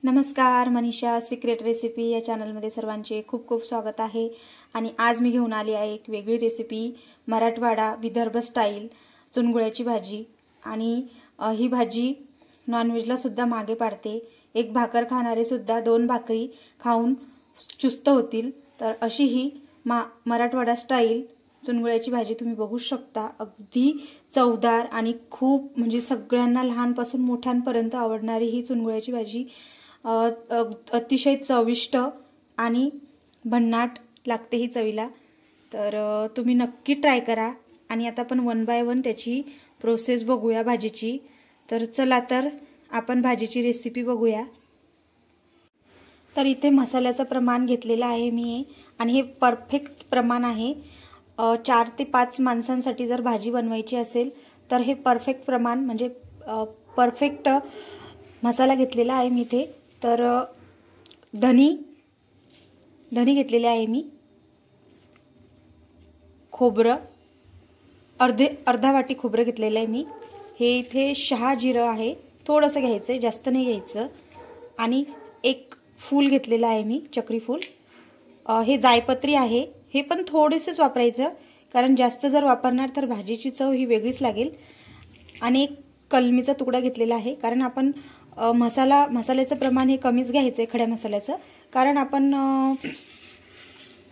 नमस्कार, Manisha secret recipe या चॅनलमध्ये सर्वांचे खूप खूप स्वागत आहे। आणि आज मी घेऊन आली आहे एक वेगळी रेसिपी, मराठवाडा विदर्भ स्टाईल चुनगुळ्याची भाजी। आणि ही भाजी नॉनव्हेजला सुद्धा मागे पाडते। एक भाकर खाणारे सुद्धा दोन भाकरी खाऊन चुस्त होतील। तर अशी ही मराठवाडा स्टाईल चुनगुळ्याची भाजी तुम्ही बघू शकता। अगदी चवदार आणि खूप म्हणजे सगळ्यांना लहानपासून मोठ्यांपर्यंत आवडणारी ही चुनगुळ्याची भाजी अतिशय चविष्ट आणि भन्नाट लागते ही चवीला। तर तुम्ही नक्की ट्राय करा। आणि आता आपण वन बाय वन त्याची प्रोसेस बघूया भाजीची। तर चला तर आपण भाजीची रेसिपी बघूया। तर इथे मसाल्याचं प्रमाण घेतलेलं आहे मी आणि हे परफेक्ट प्रमाण आहे। 4 ते 5 माणसांसाठी जर भाजी बनवायची असेल तर हे परफेक्ट प्रमाण म्हणजे परफेक्ट मसाला घेतलेला आहे मी इथे। तर धनी घेतलेले आहे मी, खोबरं अर्धा वाटी खोबरं घेतलेलं आहे मी। हे इथे शहा जिरं आहे, थोडंसं घ्यायचं, जास्त नाही घ्यायचं। आणि एक फूल घेतलेलं आहे मी, चक्री फूल। हे जायपत्री आहे, हे पण थोडेसेच वापरायचं कारण जास्त जर वापरणार तर भाजीची चव ही वेगळीच लागेल। आणि एक कलमीचा तुकडा घेतलेला आहे कारण आपण मसाल्याचं प्रमाण हे कमीच घ्यायचं आहे खड्या मसाल्याचं। कारण आपण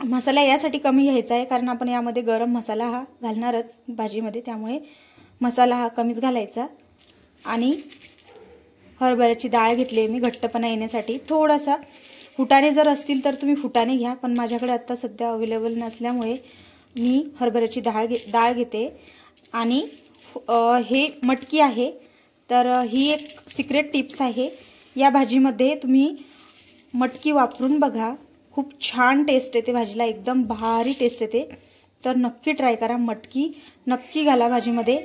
मसाला यासाठी कमी घ्यायचा आहे कारण आपण यामध्ये गरम मसाला हा घालणारच भाजीमध्ये, त्यामुळे मसाला हा कमीच घालायचा। आणि हरभऱ्याची डाळ घेतली आहे मी घट्टपणा येण्यासाठी। थोडासा फुटाणे जर असतील तर तुम्ही फुटाणे घ्या, पण माझ्याकडे आता सध्या अवेलेबल नसल्यामुळे मी हरभऱ्याची डाळ घेते। आणि हे मटकी आहे। तर ही एक सिक्रेट टिप्स आहे, या भाजीमध्ये तुम्ही मटकी वापरून बघा, खूप छान टेस्ट येते भाजीला, एकदम भारी टेस्ट येते। तर नक्की ट्राय करा, मटकी नक्की घाला भाजीमध्ये।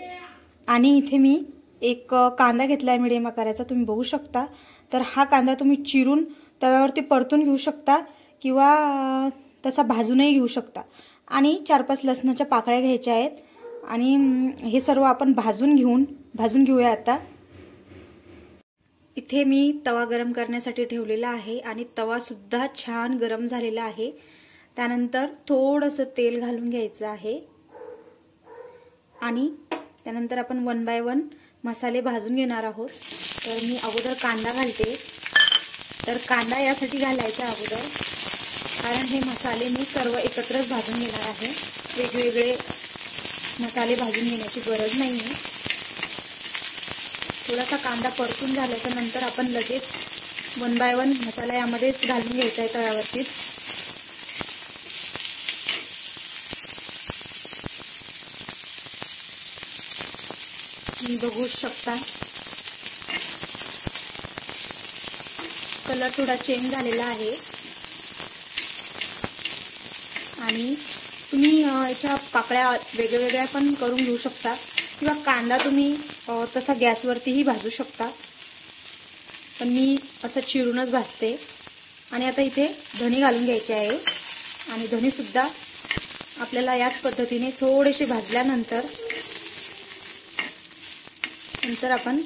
आणि इथे मी एक कांदा घेतला आहे मीडियम आकाराचा, तुम्ही बघू शकता। तर हा कांदा तुम्ही चिरून तव्यावरती परतून घेऊ शकता किंवा तसा भाजूनही घेऊ शकता। आणि 4-5 लसणाच्या पाकळ्या घ्यायच्या आहेत आणि हे सर्व आपण भाजून घेऊया आता। इथे मी तवा गरम करण्यासाठी ठेवलेला आहे आणि तवा सुद्धा छान गरम झालेला आहे। त्यानंतर थोडंसं तेल घालून घ्यायचं आहे आणि त्यानंतर आपण वन बाय वन मसाले भाजून घेणार आहोत। तर मी अगोदर कांदा घालते। तर कांदा यासाठी घालायचा अगोदर कारण हे मसाले मी सर्व एकत्रच भाजून घेणार आहे, वेगवेगळे मसाले भाजून घेण्याची गरज नाही आहे। थोडासा कांदा परतून झाल्याच्या नंतर आपण लगेच वन बाय वन मसाला यामध्येच घालून घ्यायचा आहे तव्यावरतीच। तुम्ही बघू शकता कलर थोडा चेंज झालेला आहे। आणि तुम्ही याच्या पाकळ्या वेगवेगळ्या पण करून घेऊ शकता किंवा कांदा तुम्ही तसा गॅसवरतीही भाजू शकता, पण मी असं चिरूनच भाजते। आणि आता इथे धने घालून घ्यायचे आहे आणि धने सुद्धा आपल्याला याच पद्धतीने थोडेसे भाजल्यानंतर आपण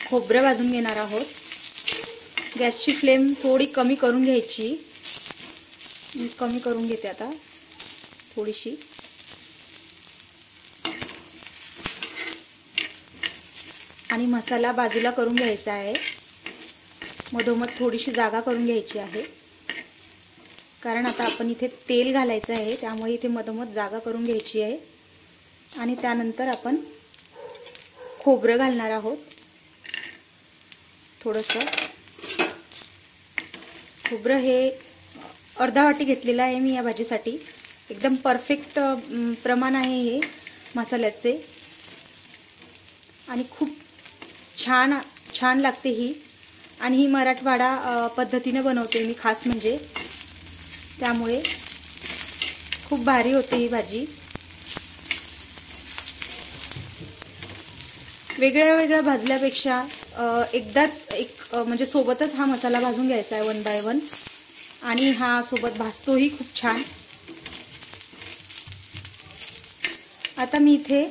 खोबरं भाजून घेणार आहोत। गॅसची फ्लेम थोडी कमी करून घ्यायची, मी कमी करून घेते आता थोडीशी। आणि मसाला बाजूला करून घ्यायचा आहे, मधोमध थोडीशी जागा करून घ्यायची आहे कारण आता आपण इथे तेल घालायचं आहे, त्यामुळे इथे मधोमध जागा करून घ्यायची आहे। आणि त्यानंतर आपण खोबरं घालणार आहोत। थोडंसं खोबरं हे अर्धा वाटी घेतलेलं आहे मी या भाजीसाठी, एकदम परफेक्ट प्रमाण आहे हे मसाल्याचे। आणि खूप छान लागते ही। आणि ही मराठवाडा पद्धतीने बनवते मी खास म्हणजे, त्यामुळे खूप भारी होते ही भाजी। वेगळ्या भाजल्यापेक्षा एकदाच म्हणजे सोबतच हा मसाला भाजून घ्यायचा आहे वन बाय वन। आणि हा सोबत भाजतोही खूप छान। आता मी इथे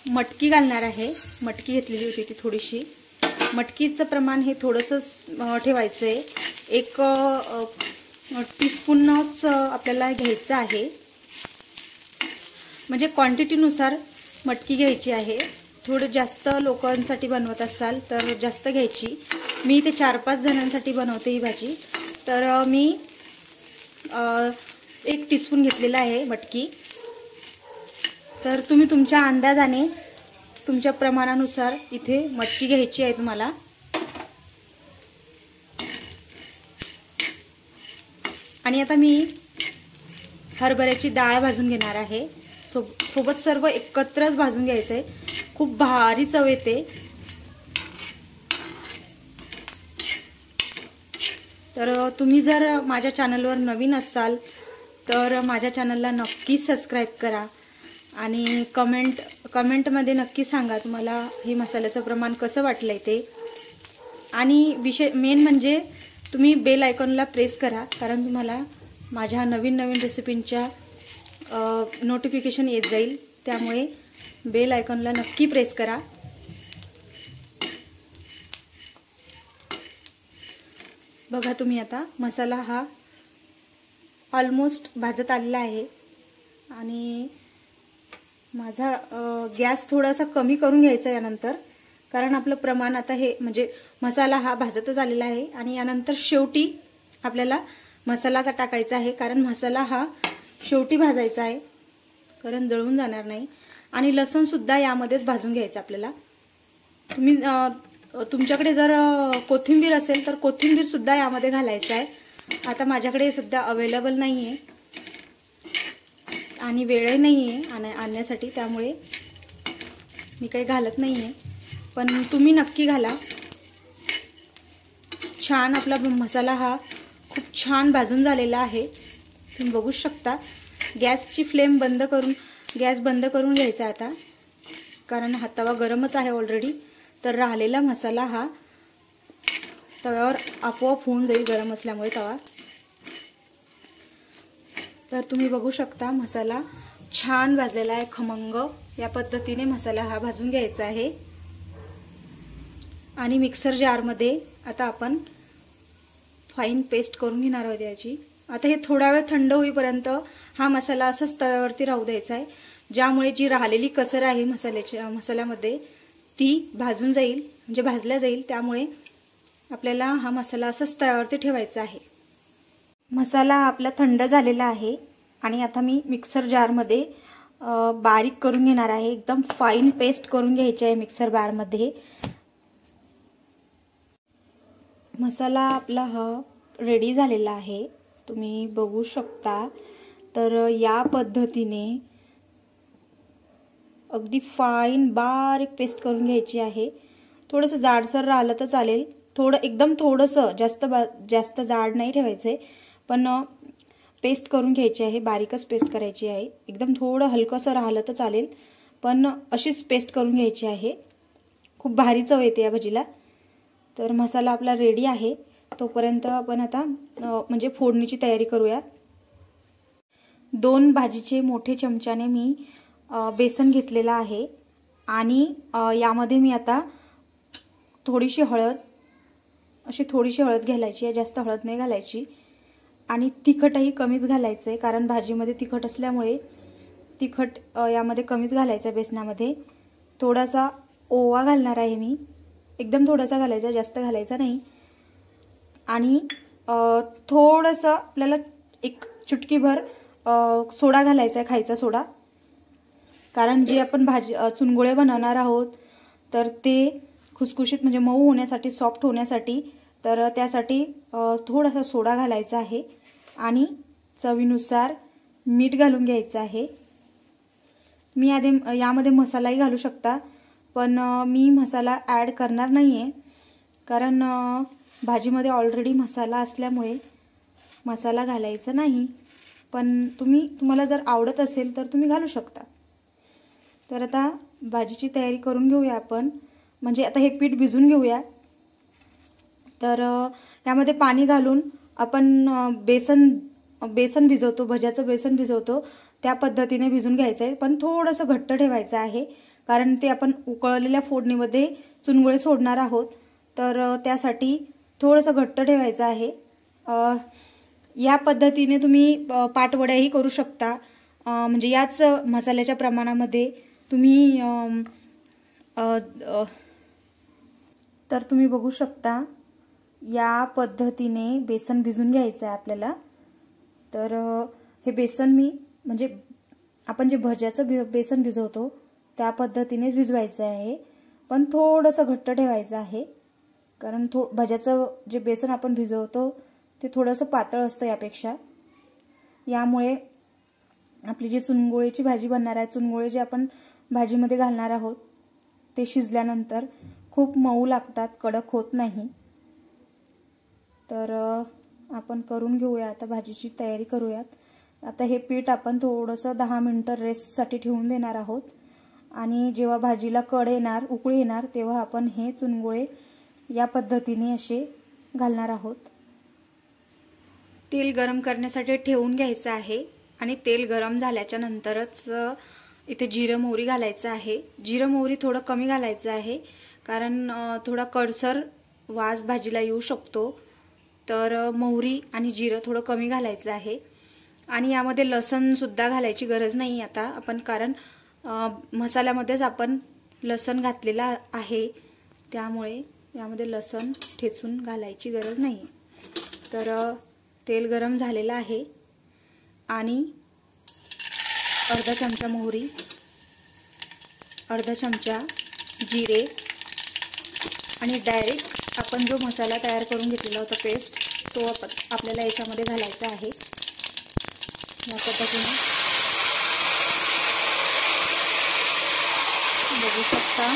मटकी घालणार आहे, मटकी घेतलेली होती ती थोडीशी। मटकीचं प्रमाण हे थोडंसं ठेवायचं आहे 1 टीस्पूनच आपल्याला घ्यायचं आहे, म्हणजे क्वांटिटीनुसार मटकी घ्यायची आहे। थोडं जास्त लोकांसाठी बनवत असाल तर जास्त घ्यायची। मी इथे 4-5 जणांसाठी बनवते ही भाजी, तर मी 1 टीस्पून घेतलेला आहे मटकी। तर तुम्ही तुमच्या अंदाजाने तुमच्या प्रमाणानुसार इथे मटकी घ्यायची आहे तुम्हाला। आणि आता मी हरभऱ्याची डाळ भाजून घेणार आहे। सोबत सर्व एकत्रच भाजून घ्यायचं आहे, खूप भारी चव येते। तर तुम्ही जर माझ्या चॅनलवर नवीन असाल तर माझ्या चॅनलला नक्की सबस्क्राइब करा आणि कमेंटमध्ये नक्की सांगा तुम्हाला हे मसाल्याचं प्रमाण कसं वाटलंय ते। आणि मेन म्हणजे तुम्ही बेल आयकॉनला प्रेस करा, कारण तुम्हाला माझ्या नवीन रेसिपींच्या नोटिफिकेशन येत जाईल, त्यामुळे बेल आयकॉनला नक्की प्रेस करा। बघा तुम्ही आता मसाला हा ऑलमोस्ट भाजत आलेला आहे आणि माझा गॅस थोडासा कमी करून घ्यायचा यानंतर, कारण आपलं प्रमाण आता हे म्हणजे मसाला हा भाजतच आलेला आहे। आणि यानंतर शेवटी आपल्याला मसाला टाकायचा आहे, कारण मसाला हा शेवटी भाजायचा आहे, कारण जळून जाणार नाही। आणि लसूण सुद्धा यामध्येच भाजून घ्यायचं आपल्याला। तुम्ही तुमच्याकडे जर कोथिंबीर असेल तर कोथिंबीर सुद्धा यामध्ये घालायचं आहे। आता माझ्याकडे सध्या अवेलेबल नाही आहे आणि वेळही नाही आहे आणण्यासाठी, त्यामुळे मी काही घालत नाही आहे, पण तुम्ही नक्की घाला। छान आपला मसाला हा खूप छान भाजून झालेला आहे, तुम्ही बघू शकता। गॅसची फ्लेम गॅस बंद करून घ्यायचा आता, कारण हा तवा गरमच आहे ऑलरेडी। तर राहिलेला मसाला हा तव्यावर आपोआप होऊन जाईल, गरम असल्यामुळे तवा। तर तुम्ही बघू शकता मसाला छान भाजलेला आहे, खमंग। या पद्धतीने मसाला हा भाजून घ्यायचा आहे। आणि मिक्सर जारमध्ये आता आपण फाईन पेस्ट करून घेणार आहोत याची। आता हे थोडा वेळ थंड होईपर्यंत हा मसाला असाच तव्यावरती राहू द्यायचा आहे, ज्यामुळे जी राहिलेली कसर आहे मसाल्यामध्ये ती भाजून जाईल, म्हणजे भाजल्या जाईल। त्यामुळे आपल्याला हा मसाला असाच तव्यावरती ठेवायचा आहे। मसाला आपला थंड झालेला आहे आणि आता मी मिक्सर जारमध्ये बारीक करून घेणार आहे, एकदम फाईन पेस्ट करून घ्यायची आहे मिक्सर बारमध्ये। मसाला आपला हा रेडी झालेला आहे, तुम्ही बघू शकता। तर या पद्धतीने अगदी फाईन बारीक पेस्ट करून घ्यायची आहे। थोडंसं जाडसर राहिलं तर चालेल, एकदम थोडंसं, जास्त जाड नाही ठेवायचंय, पण पेस्ट करून घ्यायची आहे, बारीकच पेस्ट करायची आहे। एकदम थोडं हलकंसं राहिलं तर चालेल, पण अशीच पेस्ट करून घ्यायची आहे। खूप भारी चव येते या भाजीला। तर मसाला आपला रेडी आहे, तोपर्यंत आपण आता म्हणजे फोडणीची तयारी करूया। 2 भाजीचे मोठे चमच्याने मी बेसन घेतलेला आहे आणि यामध्ये मी आता थोडीशी हळद घालायची आहे, जास्त हळद नाही घालायची। आणि तिखटही कमीच घालायचं आहे, कारण भाजीमध्ये तिखट असल्यामुळे तिखट यामध्ये कमीच घालायचं आहे बेसनामध्ये। थोडासा ओवा घालणार आहे मी, एकदम थोडासा घालायचा, जास्त घालायचा नाही। आणि थोडंसं आपल्याला 1 चुटकीभर सोडा घालायचा आहे, खायचा सोडा, कारण जे आपण चुनगुळे बनवणार आहोत तर ते खुसखुशीत म्हणजे मऊ होण्यासाठी, सॉफ्ट होण्यासाठी, तर त्यासाठी थोडासा सोडा घालायचा आहे। आणि चवीनुसार मीठ घालून घ्यायचं आहे। मी यामध्ये मसालाही घालू शकता, पण मी मसाला ॲड करणार नाही आहे, कारण भाजीमध्ये ऑलरेडी मसाला असल्यामुळे मसाला घालायचा नाही। पण तुम्हाला जर आवडत असेल तर तुम्ही घालू शकता। तर आता भाजीची तयारी करून घेऊया आपण, म्हणजे आता हे पीठ भिजून घेऊया। तर यामध्ये पाणी घालून आपण बेसन भिजवतो, भज्याचं बेसन भिजवतो त्या पद्धतीने भिजून घ्यायचं आहे, पण थोडंसं घट्ट ठेवायचं आहे, कारण ते आपण उकळलेल्या फोडणीमध्ये चुनगुळे सोडणार आहोत, तर त्यासाठी थोडंसं घट्ट ठेवायचं आहे। या पद्धतीने तुम्ही पाटवड्याही करू शकता। म्हणजे याच मसाल्याच्या प्रमाणामध्ये तुम्ही तर तुम्ही बघू शकता या पद्धतीने बेसन भिजून घ्यायचं आहे आपल्याला। तर हे बेसन मी म्हणजे आपण जे भज्याचं बेसन भिजवतो त्या पद्धतीनेच भिजवायचं आहे, पण थोडंसं घट्ट ठेवायचं आहे, कारण भज्याचं जे बेसन आपण भिजवतो ते थोडंसं पातळ असतं यापेक्षा। यामुळे आपली जी चुनगोळीची भाजी बनणार आहे, चुनगोळे जे आपण भाजीमध्ये घालणार आहोत ते शिजल्यानंतर खूप मऊ लागतात, कडक होत नाही। तर आपण करून घेऊया, आता भाजीची तयारी करूयात। आता हे पीठ आपण थोडंसं 10 मिनिटं रेस्टसाठी ठेवून देणार आहोत आणि जेव्हा भाजीला कड येणार, उकळी येणार, तेव्हा आपण हे चुनगोळे या पद्धतीने असे घालणार आहोत। तेल गरम करण्यासाठी ठेवून घ्यायचं आहे आणि तेल गरम झाल्याच्या नंतरच इथे जिरं मोहरी घालायचं आहे। जिरं मोहरी थोडं कमी घालायचं आहे, कारण थोडा कडसर वास भाजीला येऊ शकतो। तर मोहरी आणि जिरं थोडं कमी घालायचं आहे आणि यामध्ये लसण सुद्धा घालायची गरज नाही आता आपण, कारण मसाल्यामध्येच आपण लसण घातलेला आहे, त्यामुळे यामध्ये लसण ठेचून घालायची गरज नाही। तर तेल गरम झालेलं आहे आणि अर्धा चमचा मोहरी, अर्धा चमचा जिरे आणि डायरेक्ट आपण जो मसाला तयार करून घेतलेला होता पेस्ट, तो आपल्याला याच्यामध्ये घालायचा आहे। या पद्धतीने बघू शकता।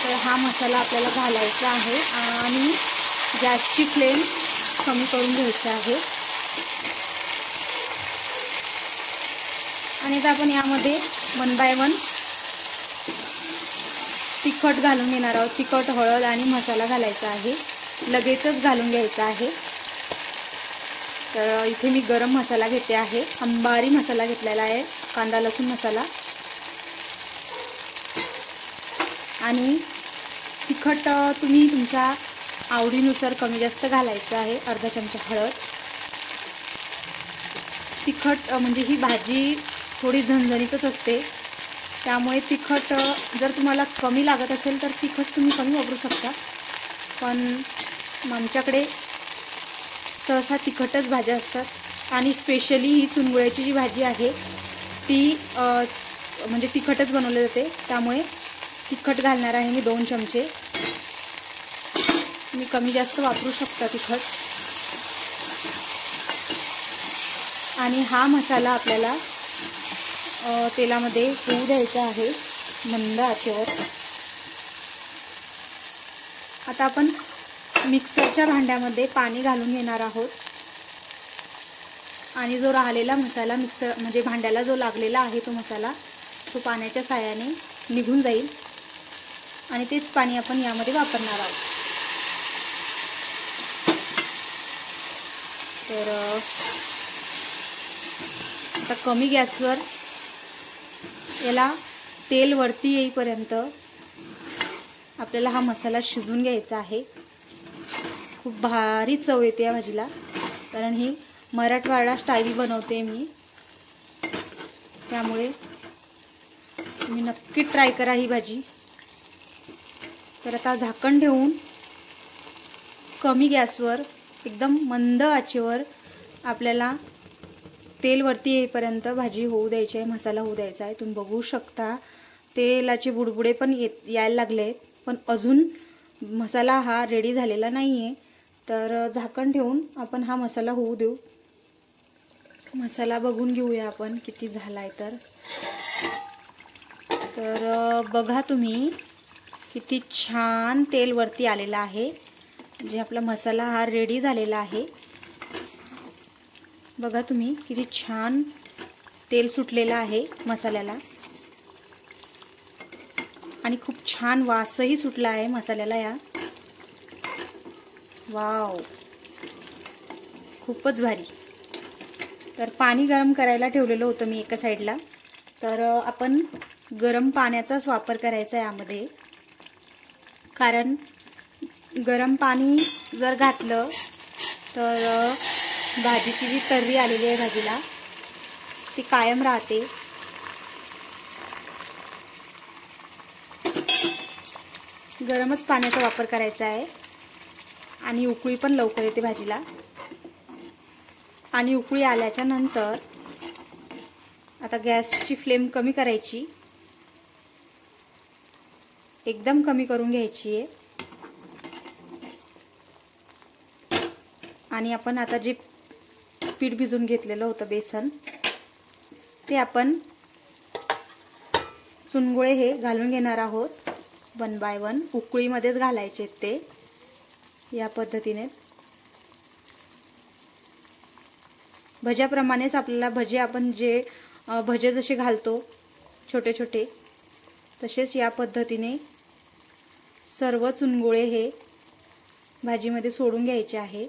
तर हा मसाला आपल्याला घालायचा आहे आणि गॅसची फ्लेम कमी करून घ्यायची आहे। आणि आता आपण यामध्ये 1 बाय 1 तिखट घालून घेणार आहोत। तिखट, हळद आणि मसाला घालायचा आहे, लगेचच घालून घ्यायचा आहे। तर इथे मी गरम मसाला घेते आहे, अंबारी मसाला घेतलेला आहे, कांदा लसूण मसाला। आणि तिखट तुम्ही तुमच्या आवडीनुसार कमी जास्त घालायचं आहे। अर्धा चमचा हळद। तिखट म्हणजे ही भाजी थोडी झणझणीतच असते, त्यामुळे तिखट जर तुम्हाला कमी लागत असेल तर तिखट तुम्ही कमी वापरू शकता, पण आमच्याकडे सहसा तिखटच भाज्या असतात आणि स्पेशली ही चुनगोळ्याची जी भाजी आहे ती म्हणजे तिखटच बनवली जाते, त्यामुळे तिखट घालणार आहे मी 2 चमचे। तुम्ही कमी जास्त वापरू शकता तिखट। आणि हा मसाला आपल्याला तेलामध्ये होऊ द्यायचा आहे मंद आचेवर। आता आपण मिक्सरच्या भांड्यामध्ये पाणी घालून घेणार आहोत आणि जो राहिलेला मसाला म्हणजे भांड्याला जो लागलेला आहे तो मसाला, तो पाण्याच्या साहाय्याने निघून जाईल आणि तेच पाणी आपण यामध्ये वापरणार आहोत। तर आता कमी गॅसवर याला तेल वरती येईपर्यंत आपल्याला हा मसाला शिजवून घ्यायचा आहे। खूप भारी चव येते या भाजीला, कारण ही मराठवाडा स्टाईल बनवते मी, त्यामुळे तुम्ही नक्की ट्राय करा ही भाजी। तर आता झाकण ठेवून कमी गॅसवर एकदम मंद आचेवर आपल्याला तेल वरती येईपर्यंत भाजी होऊ द्यायची आहे, मसाला होऊ द्यायचा आहे। तुम्ही बघू शकता तेलाचे बुडबुडे पण यायला लागले, पण अजून मसाला हा रेडी झालेला नाही आहे। तर झाकण ठेवून आपण हा मसाला होऊ देऊ। मसाला बघून घेऊया आपण किती झालाय। तर बघा तुम्ही किती छान तेल वरती आलेला आहे, म्हणजे आपला मसाला हा रेडी झालेला आहे। बघा तुम्ही किती छान तेल सुटलेलं आहे मसाल्याला आणि खूप छान वासही सुटला आहे मसाल्याला या। वाव, खूपच भारी। तर पाणी गरम करायला ठेवलेलं होतं मी एका साईडला, तर आपण गरम पाण्याचाच वापर करायचा आहे यामध्ये, कारण गरम पाणी जर घातलं तर भाजीची जी तर्री आलेली आहे भाजीला ती कायम राहते. गरमच पाण्याचा वापर करायचा आहे आणि उकळी पण लवकर येते भाजीला. आणि उकळी आल्याच्या नंतर आता गॅसची फ्लेम कमी करायची, एकदम कमी करून घ्यायची आहे. आणि आपण आता जे पीठ भिजवून घेतलेलं होतं बेसन ते आपण चुनगुळे हे घालून घेणार आहोत. 1 बाय 1 उकळीमध्येच घालायचे ते या पद्धतीने. भज्याप्रमाणेच आपल्याला भजे आपण जे भजे जसे घालतो छोटे छोटे तसेच या पद्धतीने सर्व चुनगुळे हे भाजीमध्ये सोडून घ्यायचे आहे.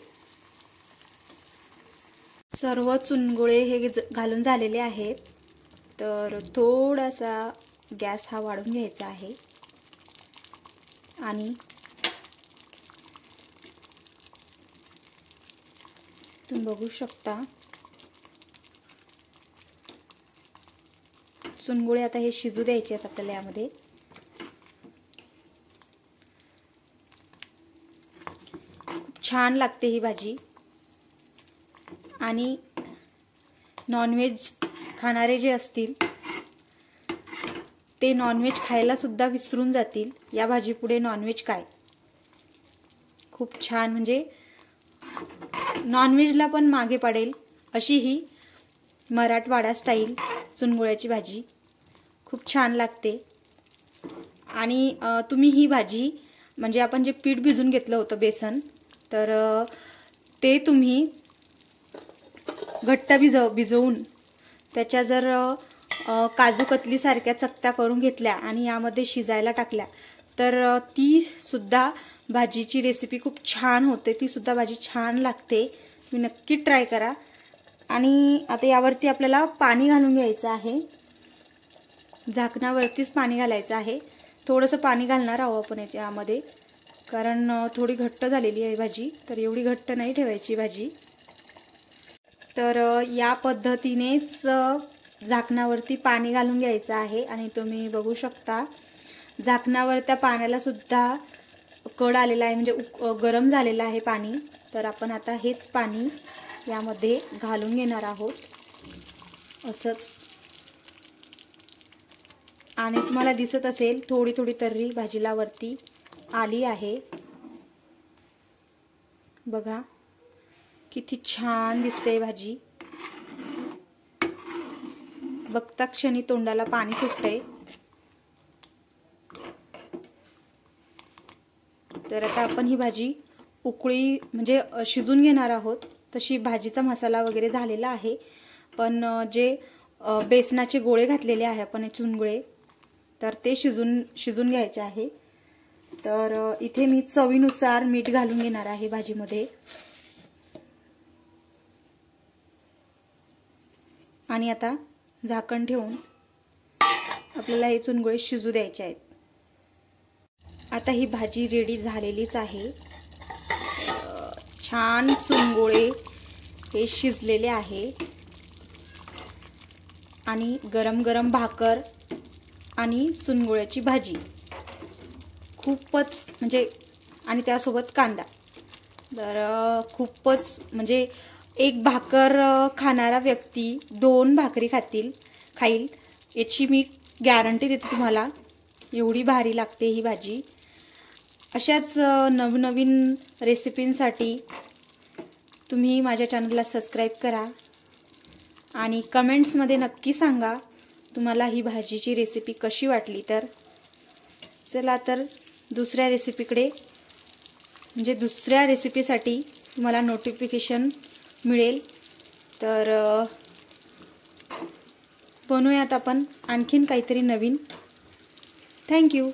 सर्व चुनगुळे हे घालून झालेले आहेत. तर थोडासा गॅस हा वाढवून घ्यायचा आहे आणि तुम्ही बघू शकता चुनगुळे आता हे शिजू द्यायचे आहेत आपल्याला यामध्ये. खूप छान लागते ही भाजी. आणि नॉनव्हेज खाणारे जे असतील ते नॉनव्हेज खायला सुद्धा विसरून जातील या भाजीपुढे. नॉनव्हेज काय खूप छान, म्हणजे नॉनव्हेजला पण मागे पडेल अशी ही मराठवाडा स्टाईल चुनगुळ्याची भाजी खूप छान लागते. आणि तुम्ही ही भाजी म्हणजे आपण जे पीठ भिजून घेतलं होतं बेसन तर ते तुम्ही घट्ट भिजवून त्याच्या जर काजू कतली सारख्या चकत्या करून घेतल्या आणि यामध्ये शिजायला टाकल्या तर ती सुद्धा भाजीची रेसिपी खूप छान होते. ती सुद्धा भाजी छान लागते. तुम्ही नक्की ट्राय करा. आणि आता यावरती आपल्याला पाणी घालून घ्यायचं आहे. झाकणावरतीच पाणी घालायचं आहे. थोडंसं पाणी घालणार आहोत आपण यामध्ये, कारण थोडी घट्ट झालेली आहे भाजी. तर एवढी घट्ट नाही ठेवायची भाजी. तर या पद्धतीनेच झाकणावरती पाणी घालून घ्यायचं आहे. आणि तुम्ही बघू शकता झाकणावर त्या पाण्याला सुद्धा कड आलेला आहे, म्हणजे गरम झालेलं आहे पाणी. तर आपण आता हेच पाणी यामध्ये घालून घेणार आहोत असंच. आणि तुम्हाला दिसत असेल थोडी थोडी तर्री भाजीला वरती आली आहे. बघा किती छान दिसते भाजी. बघता क्षणी तोंडाला पाणी सुटतंय. तर आता आपण ही भाजी उकळी म्हणजे शिजून घेणार आहोत. तशी भाजीचा मसाला वगैरे झालेला आहे, पण जे बेसनाचे गोळे घातलेले आहे आपण चुनगुळे तर ते शिजून घ्यायचे आहे. तर इथे मी चवीनुसार मीठ घालून घेणार आहे भाजीमध्ये. आणि आता झाकण ठेवून आपल्याला हे चुनगुळे शिजू द्यायचे आहेत. आता ही भाजी रेडी झालेलीच आहे. छान चुनगुळे हे शिजलेले आहे. आणि गरम गरम भाकर आणि चुनगुळ्याची भाजी खूपच म्हणजे, आणि त्यासोबत कांदा. तर खूपच म्हणजे एक भाकर खाणारा व्यक्ती 2 भाकरी खाईल याची मी गॅरंटी देते तुम्हाला. एवढी भारी लागते ही भाजी. अशाच नवनवीन रेसिपींसाठी तुम्ही माझ्या चॅनलला सबस्क्राईब करा आणि कमेंट्समध्ये नक्की सांगा तुम्हाला ही भाजीची रेसिपी कशी वाटली. तर चला तर दुसऱ्या रेसिपीकडे, म्हणजे दुसऱ्या रेसिपीसाठी तुम्हाला नोटिफिकेशन मिळेल. तर बनवूयात आपण आणखीन काहीतरी नवीन. थँक्यू.